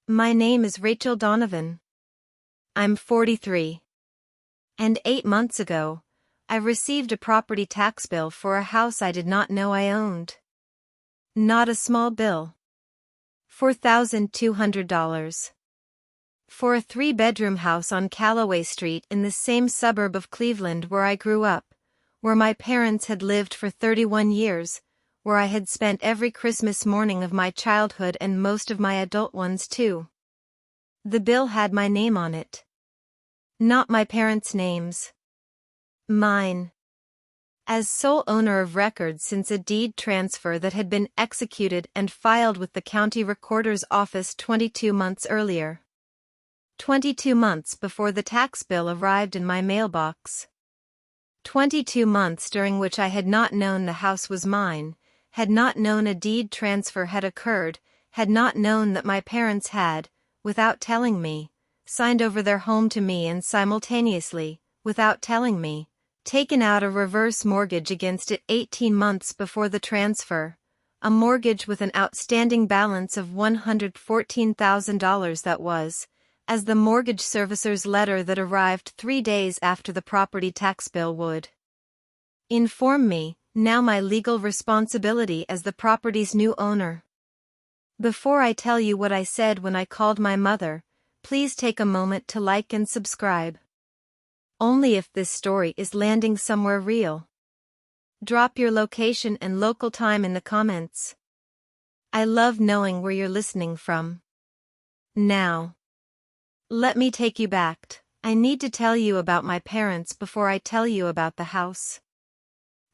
My name is Rachel Donovan. I'm 43. And 8 months ago, I received a property tax bill for a house I did not know I owned. Not a small bill. $4,200. For a 3-bedroom house on Callaway Street in the same suburb of Cleveland where I grew up, where my parents had lived for 31 years, where I had spent every Christmas morning of my childhood and most of my adult ones too. The bill had my name on it. Not my parents' names. Mine. As sole owner of record since a deed transfer that had been executed and filed with the county recorder's office 22 months earlier. 22 months before the tax bill arrived in my mailbox. 22 months during which I had not known the house was mine, had not known a deed transfer had occurred, had not known that my parents had, without telling me, signed over their home to me and simultaneously, without telling me, taken out a reverse mortgage against it 18 months before the transfer, a mortgage with an outstanding balance of $114,000 that was, as the mortgage servicer's letter that arrived 3 days after the property tax bill would inform me, now my legal responsibility as the property's new owner. Before I tell you what I said when I called my mother, please take a moment to like and subscribe. Only if this story is landing somewhere real. Drop your location and local time in the comments. I love knowing where you're listening from. Now, let me take you back. I need to tell you about my parents before I tell you about the house.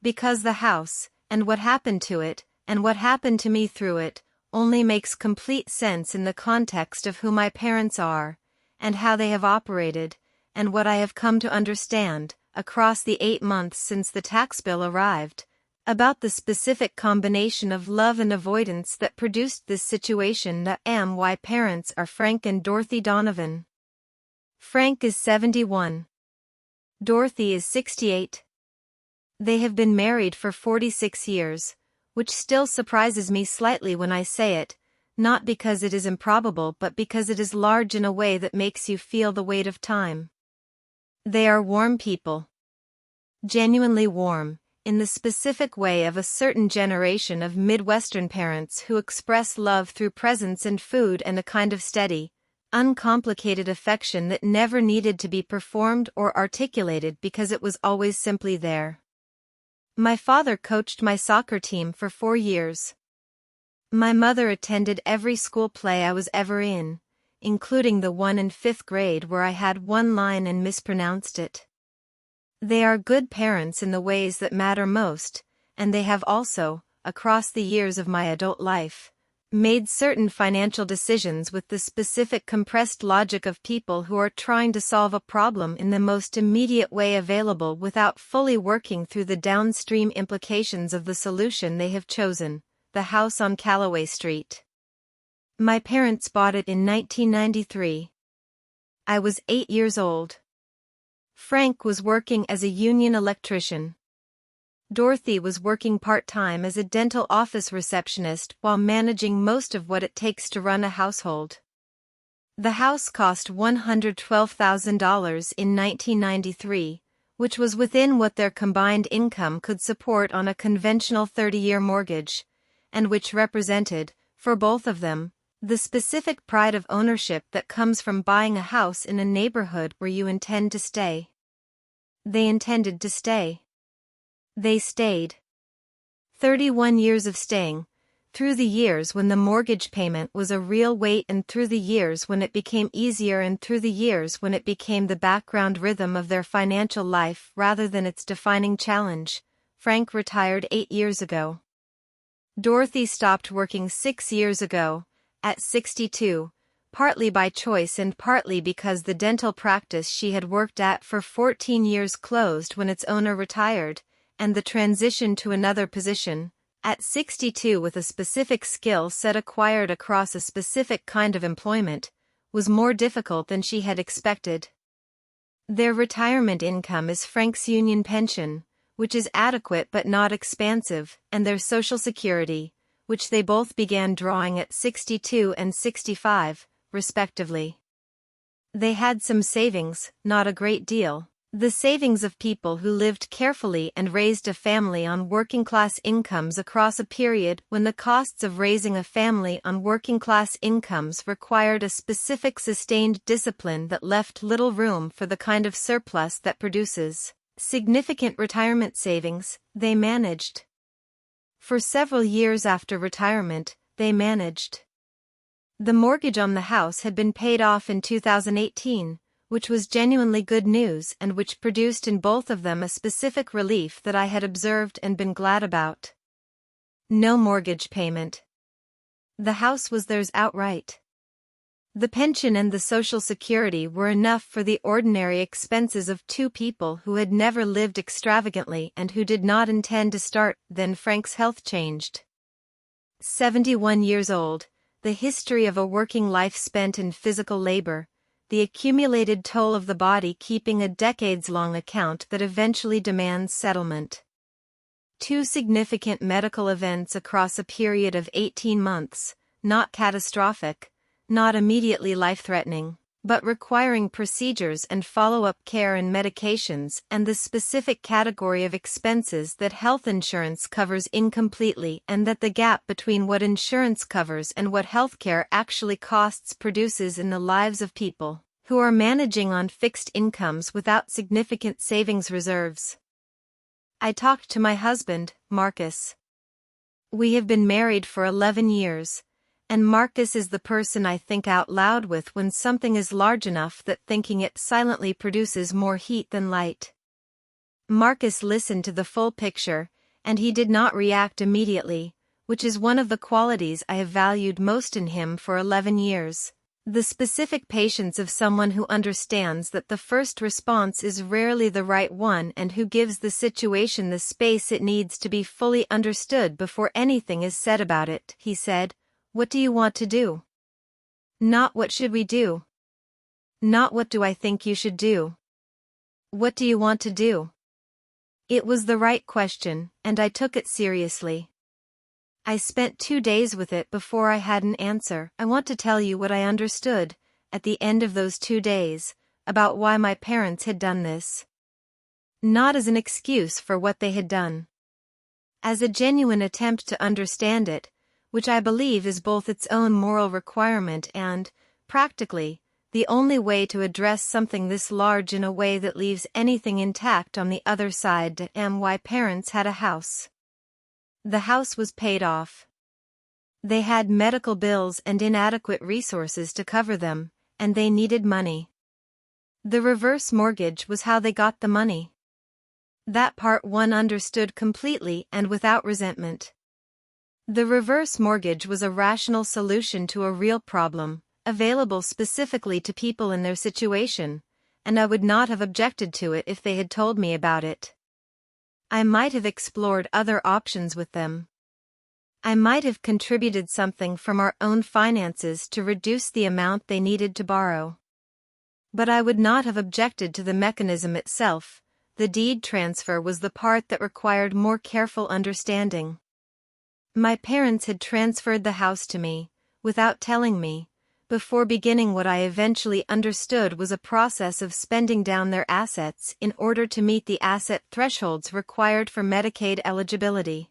Because the house, and what happened to it, and what happened to me through it, only makes complete sense in the context of who my parents are, and how they have operated, and what I have come to understand, across the 8 months since the tax bill arrived, about the specific combination of love and avoidance that produced this situation that am why parents are Frank and Dorothy Donovan. Frank is 71. Dorothy is 68. They have been married for 46 years, which still surprises me slightly when I say it, not because it is improbable but because it is large in a way that makes you feel the weight of time. They are warm people. Genuinely warm, in the specific way of a certain generation of Midwestern parents who express love through presents and food and a kind of steady, uncomplicated affection that never needed to be performed or articulated because it was always simply there. My father coached my soccer team for 4 years. My mother attended every school play I was ever in, including the one in 5th grade where I had one line and mispronounced it. They are good parents in the ways that matter most, and they have also, across the years of my adult life, made certain financial decisions with the specific compressed logic of people who are trying to solve a problem in the most immediate way available without fully working through the downstream implications of the solution they have chosen, the house on Callaway Street. My parents bought it in 1993. I was 8 years old. Frank was working as a union electrician. Dorothy was working part-time as a dental office receptionist while managing most of what it takes to run a household. The house cost $112,000 in 1993, which was within what their combined income could support on a conventional 30-year mortgage, and which represented, for both of them, the specific pride of ownership that comes from buying a house in a neighborhood where you intend to stay. They intended to stay. They stayed. 31 years of staying, through the years when the mortgage payment was a real weight and through the years when it became easier and through the years when it became the background rhythm of their financial life rather than its defining challenge. Frank retired 8 years ago. Dorothy stopped working 6 years ago, at 62, partly by choice and partly because the dental practice she had worked at for 14 years closed when its owner retired, and the transition to another position, at 62 with a specific skill set acquired across a specific kind of employment, was more difficult than she had expected. Their retirement income is Frank's union pension, which is adequate but not expansive, and their Social Security, which they both began drawing at 62 and 65, respectively. They had some savings, not a great deal. The savings of people who lived carefully and raised a family on working-class incomes across a period when the costs of raising a family on working-class incomes required a specific sustained discipline that left little room for the kind of surplus that produces significant retirement savings. They managed. For several years after retirement, they managed. The mortgage on the house had been paid off in 2018. Which was genuinely good news and which produced in both of them a specific relief that I had observed and been glad about. No mortgage payment. The house was theirs outright. The pension and the Social Security were enough for the ordinary expenses of two people who had never lived extravagantly and who did not intend to start. Then Frank's health changed. 71 years old, the history of a working life spent in physical labor, the accumulated toll of the body keeping a decades-long account that eventually demands settlement. Two significant medical events across a period of 18 months, not catastrophic, not immediately life-threatening, but requiring procedures and follow-up care and medications and the specific category of expenses that health insurance covers incompletely and that the gap between what insurance covers and what healthcare actually costs produces in the lives of people who are managing on fixed incomes without significant savings reserves. I talked to my husband, Marcus. We have been married for 11 years. And Marcus is the person I think out loud with when something is large enough that thinking it silently produces more heat than light. Marcus listened to the full picture, and he did not react immediately, which is one of the qualities I have valued most in him for 11 years. The specific patience of someone who understands that the first response is rarely the right one and who gives the situation the space it needs to be fully understood before anything is said about it. He said, "What do you want to do?" Not what should we do? Not what do I think you should do? What do you want to do? It was the right question, and I took it seriously. I spent 2 days with it before I had an answer. I want to tell you what I understood, at the end of those 2 days, about why my parents had done this. Not as an excuse for what they had done. As a genuine attempt to understand it, which I believe is both its own moral requirement and, practically, the only way to address something this large in a way that leaves anything intact on the other side. And why parents had a house. The house was paid off. They had medical bills and inadequate resources to cover them, and they needed money. The reverse mortgage was how they got the money. That part one understood completely and without resentment. The reverse mortgage was a rational solution to a real problem, available specifically to people in their situation, and I would not have objected to it if they had told me about it. I might have explored other options with them. I might have contributed something from our own finances to reduce the amount they needed to borrow. But I would not have objected to the mechanism itself. The deed transfer was the part that required more careful understanding. My parents had transferred the house to me, without telling me, before beginning what I eventually understood was a process of spending down their assets in order to meet the asset thresholds required for Medicaid eligibility.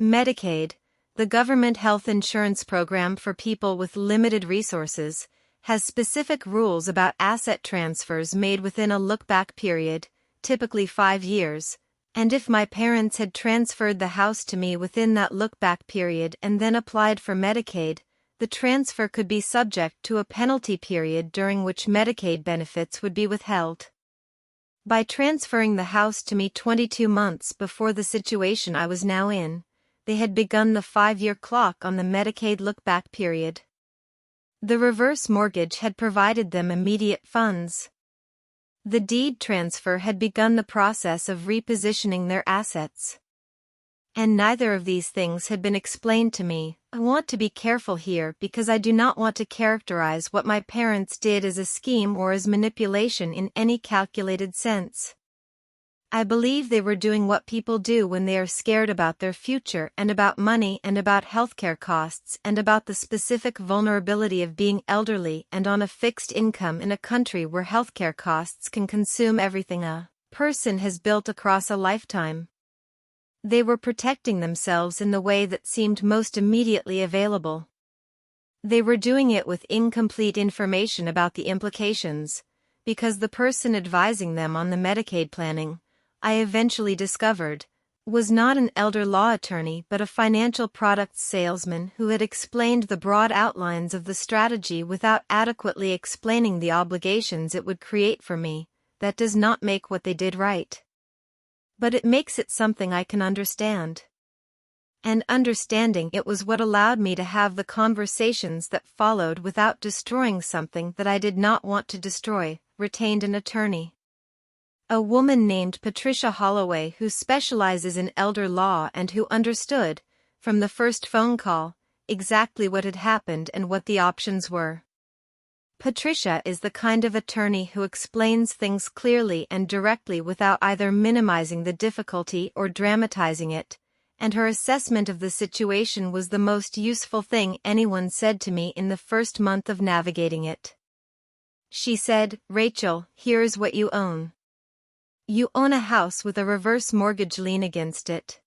Medicaid, the government health insurance program for people with limited resources, has specific rules about asset transfers made within a look-back period, typically 5 years, and if my parents had transferred the house to me within that look-back period and then applied for Medicaid, the transfer could be subject to a penalty period during which Medicaid benefits would be withheld. By transferring the house to me 22 months before the situation I was now in, they had begun the 5-year clock on the Medicaid look-back period. The reverse mortgage had provided them immediate funds. The deed transfer had begun the process of repositioning their assets. And neither of these things had been explained to me. I want to be careful here because I do not want to characterize what my parents did as a scheme or as manipulation in any calculated sense. I believe they were doing what people do when they are scared about their future and about money and about healthcare costs and about the specific vulnerability of being elderly and on a fixed income in a country where healthcare costs can consume everything a person has built across a lifetime. They were protecting themselves in the way that seemed most immediately available. They were doing it with incomplete information about the implications, because the person advising them on the Medicaid planning, I eventually discovered, was not an elder law attorney but a financial products salesman who had explained the broad outlines of the strategy without adequately explaining the obligations it would create for me. That does not make what they did right. But it makes it something I can understand. And understanding it was what allowed me to have the conversations that followed without destroying something that I did not want to destroy. Retained an attorney. A woman named Patricia Holloway who specializes in elder law and who understood, from the first phone call, exactly what had happened and what the options were. Patricia is the kind of attorney who explains things clearly and directly without either minimizing the difficulty or dramatizing it, and her assessment of the situation was the most useful thing anyone said to me in the first month of navigating it. She said, "Rachel, here's what you own. You own a house with a reverse mortgage lien against it.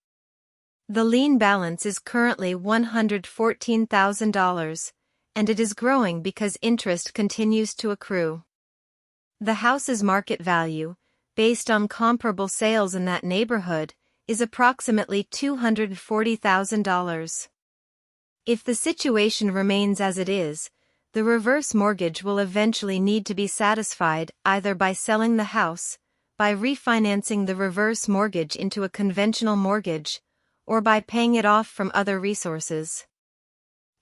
The lien balance is currently $114,000, and it is growing because interest continues to accrue. The house's market value, based on comparable sales in that neighborhood, is approximately $240,000. If the situation remains as it is, the reverse mortgage will eventually need to be satisfied either by selling the house, by refinancing the reverse mortgage into a conventional mortgage, or by paying it off from other resources."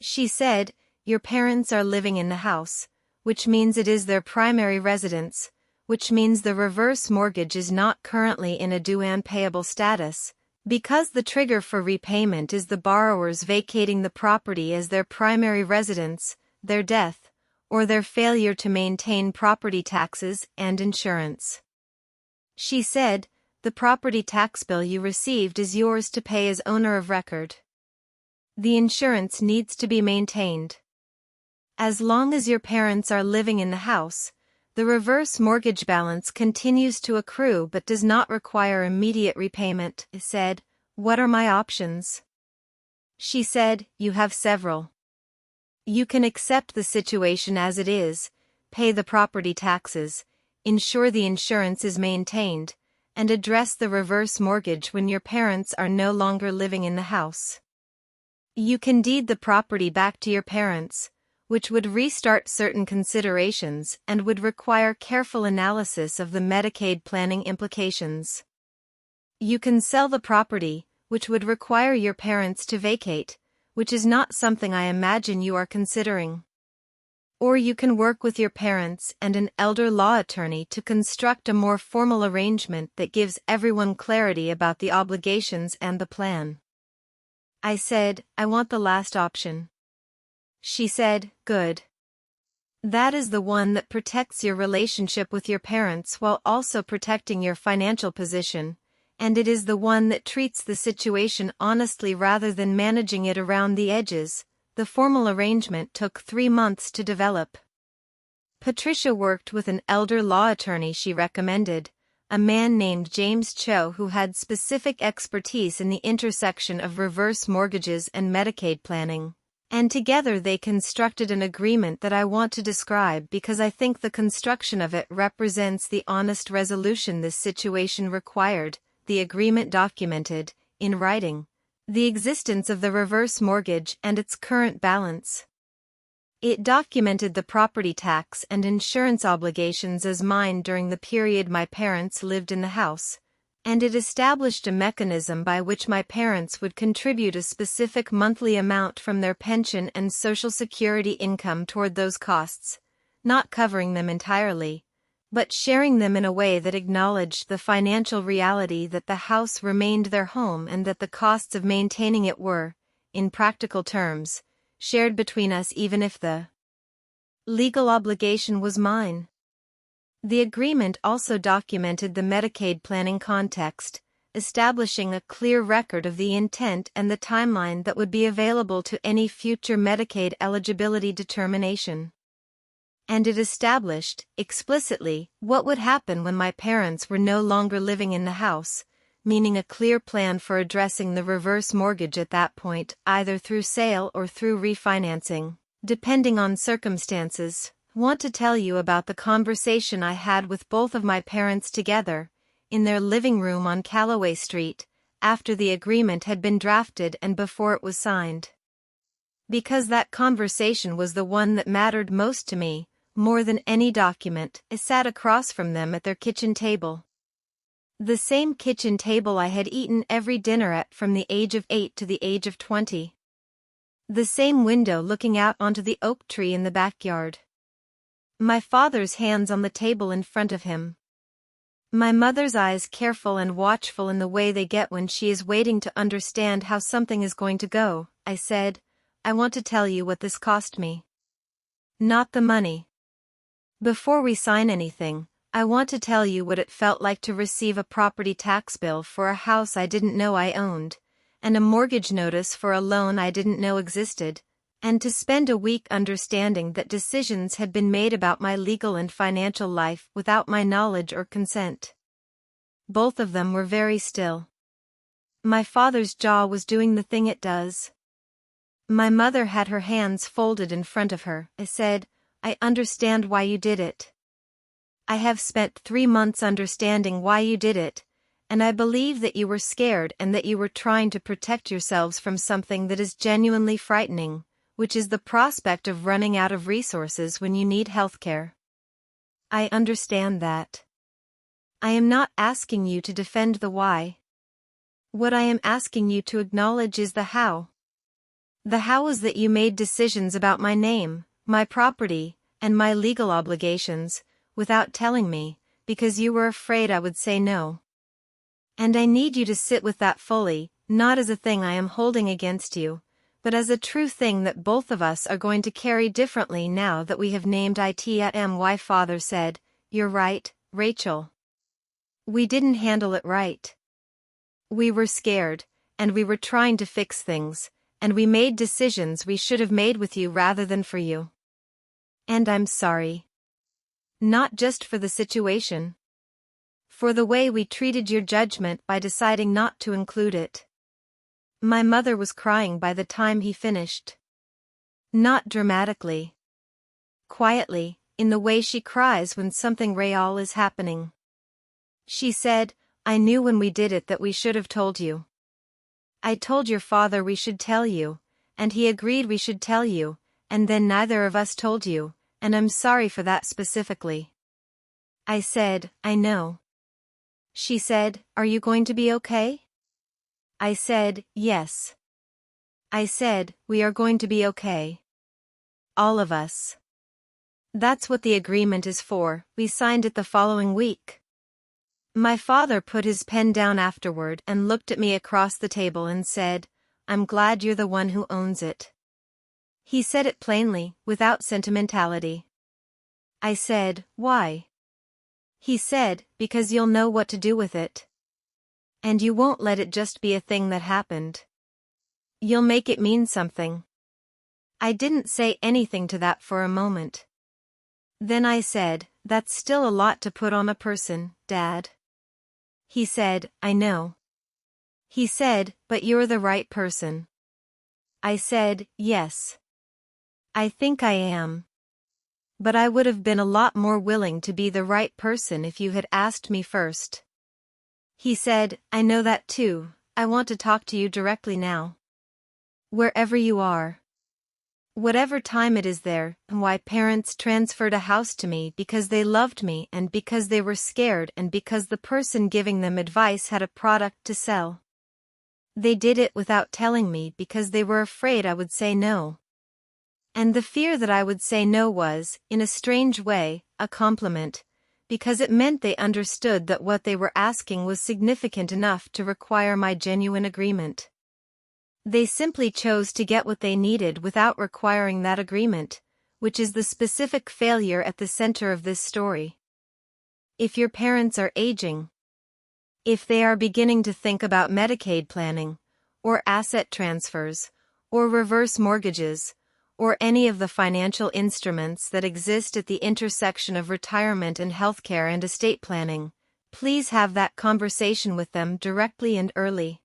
She said, "Your parents are living in the house, which means it is their primary residence, which means the reverse mortgage is not currently in a due and payable status, because the trigger for repayment is the borrowers vacating the property as their primary residence, their death, or their failure to maintain property taxes and insurance." She said, "The property tax bill you received is yours to pay as owner of record. The insurance needs to be maintained. As long as your parents are living in the house, the reverse mortgage balance continues to accrue but does not require immediate repayment." I said, "What are my options?" She said, "You have several. You can accept the situation as it is, pay the property taxes, ensure the insurance is maintained, and address the reverse mortgage when your parents are no longer living in the house. You can deed the property back to your parents, which would restart certain considerations and would require careful analysis of the Medicaid planning implications. You can sell the property, which would require your parents to vacate, which is not something I imagine you are considering. Or you can work with your parents and an elder law attorney to construct a more formal arrangement that gives everyone clarity about the obligations and the plan." I said, "I want the last option." She said, "Good. That is the one that protects your relationship with your parents while also protecting your financial position, and it is the one that treats the situation honestly rather than managing it around the edges." The formal arrangement took 3 months to develop. Patricia worked with an elder law attorney she recommended, a man named James Cho who had specific expertise in the intersection of reverse mortgages and Medicaid planning, and together they constructed an agreement that I want to describe because I think the construction of it represents the honest resolution this situation required. The agreement documented, in writing, the existence of the reverse mortgage and its current balance. It documented the property tax and insurance obligations as mine during the period my parents lived in the house, and it established a mechanism by which my parents would contribute a specific monthly amount from their pension and Social Security income toward those costs, not covering them entirely, but sharing them in a way that acknowledged the financial reality that the house remained their home and that the costs of maintaining it were, in practical terms, shared between us even if the legal obligation was mine. The agreement also documented the Medicaid planning context, establishing a clear record of the intent and the timeline that would be available to any future Medicaid eligibility determination. And it established, explicitly, what would happen when my parents were no longer living in the house, meaning a clear plan for addressing the reverse mortgage at that point, either through sale or through refinancing, depending on circumstances. Want to tell you about the conversation I had with both of my parents together, in their living room on Callaway Street, after the agreement had been drafted and before it was signed. Because that conversation was the one that mattered most to me, more than any document. I sat across from them at their kitchen table. The same kitchen table I had eaten every dinner at from the age of 8 to the age of 20. The same window looking out onto the oak tree in the backyard. My father's hands on the table in front of him. My mother's eyes careful and watchful in the way they get when she is waiting to understand how something is going to go. I said, I want to tell you what this cost me. Not the money. Before we sign anything, I want to tell you what it felt like to receive a property tax bill for a house I didn't know I owned, and a mortgage notice for a loan I didn't know existed, and to spend a week understanding that decisions had been made about my legal and financial life without my knowledge or consent. Both of them were very still. My father's jaw was doing the thing it does. My mother had her hands folded in front of her. I said, I understand why you did it. I have spent 3 months understanding why you did it, and I believe that you were scared and that you were trying to protect yourselves from something that is genuinely frightening, which is the prospect of running out of resources when you need healthcare. I understand that. I am not asking you to defend the why. What I am asking you to acknowledge is the how. The how is that you made decisions about my name, my property, and my legal obligations, without telling me, because you were afraid I would say no. And I need you to sit with that fully, not as a thing I am holding against you, but as a true thing that both of us are going to carry differently now that we have named it at my father said, You're right, Rachel. We didn't handle it right. We were scared, and we were trying to fix things, and we made decisions we should have made with you rather than for you. And I'm sorry. Not just for the situation. For the way we treated your judgment by deciding not to include it. My mother was crying by the time he finished. Not dramatically. Quietly, in the way she cries when something real is happening. She said, I knew when we did it that we should have told you. I told your father we should tell you, and he agreed we should tell you, and then neither of us told you, and I'm sorry for that specifically. I said, I know. She said, Are you going to be okay? I said, yes. I said, we are going to be okay. All of us. That's what the agreement is for. We signed it the following week. My father put his pen down afterward and looked at me across the table and said, I'm glad you're the one who owns it. He said it plainly, without sentimentality. I said, why? He said, because you'll know what to do with it. And you won't let it just be a thing that happened. You'll make it mean something. I didn't say anything to that for a moment. Then I said, that's still a lot to put on a person, Dad. He said, I know. He said, but you're the right person. I said, yes. I think I am. But I would have been a lot more willing to be the right person if you had asked me first. He said, I know that too. I want to talk to you directly now. Wherever you are. Whatever time it is there, and why parents transferred a house to me because they loved me and because they were scared and because the person giving them advice had a product to sell. They did it without telling me because they were afraid I would say no. And the fear that I would say no was, in a strange way, a compliment, because it meant they understood that what they were asking was significant enough to require my genuine agreement. They simply chose to get what they needed without requiring that agreement, which is the specific failure at the center of this story. If your parents are aging. If they are beginning to think about Medicaid planning, or asset transfers, or reverse mortgages, or any of the financial instruments that exist at the intersection of retirement and healthcare and estate planning, please have that conversation with them directly and early.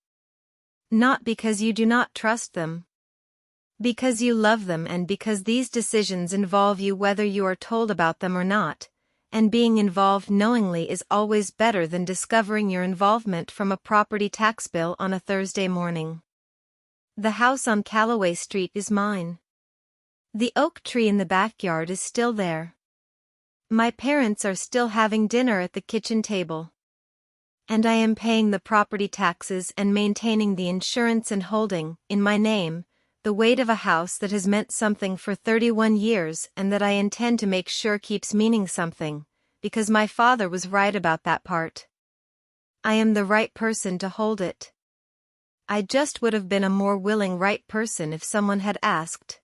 Not because you do not trust them. Because you love them and because these decisions involve you whether you are told about them or not, and being involved knowingly is always better than discovering your involvement from a property tax bill on a Thursday morning. The house on Callaway Street is mine. The oak tree in the backyard is still there. My parents are still having dinner at the kitchen table. And I am paying the property taxes and maintaining the insurance and holding, in my name, the weight of a house that has meant something for 31 years and that I intend to make sure keeps meaning something, because my father was right about that part. I am the right person to hold it. I just would have been a more willing right person if someone had asked.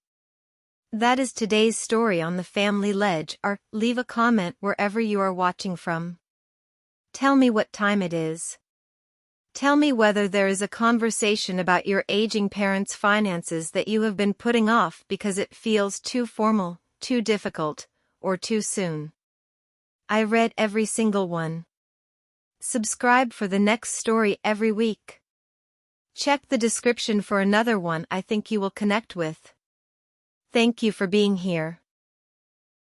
That is today's story on the Family Ledge. Or leave a comment wherever you are watching from. Tell me what time it is. Tell me whether there is a conversation about your aging parents' finances that you have been putting off because it feels too formal, too difficult, or too soon. I read every single one. Subscribe for the next story every week. Check the description for another one I think you will connect with. Thank you for being here.